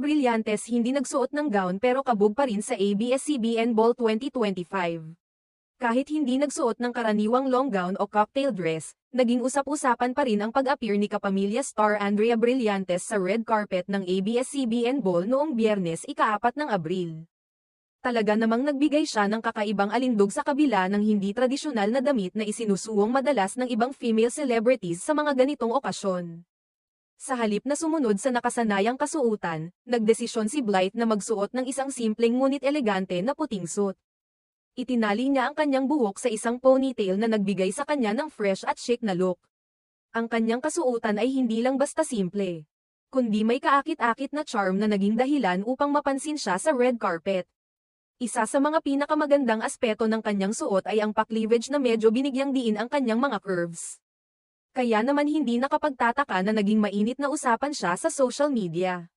Brillantes hindi nagsuot ng gown pero kabog pa rin sa ABS-CBN Ball 2025. Kahit hindi nagsuot ng karaniwang long gown o cocktail dress, naging usap-usapan pa rin ang pag-appear ni kapamilya star Andrea Brillantes sa red carpet ng ABS-CBN Ball noong Biyernes, ika-4 ng Abril. Talaga namang nagbigay siya ng kakaibang alindog sa kabila ng hindi tradisyonal na damit na isinusuong madalas ng ibang female celebrities sa mga ganitong okasyon. Sa halip na sumunod sa nakasanayang kasuotan, nagdesisyon si Blythe na magsuot ng isang simpleng ngunit elegante na puting suit. Itinali niya ang kanyang buhok sa isang ponytail na nagbigay sa kanya ng fresh at chic na look. Ang kanyang kasuotan ay hindi lang basta simple, kundi may kaakit-akit na charm na naging dahilan upang mapansin siya sa red carpet. Isa sa mga pinakamagandang aspeto ng kanyang suot ay ang pa-cleavage na medyo binigyang diin ang kanyang mga curves. Kaya naman hindi nakapagtataka na naging mainit na usapan siya sa social media.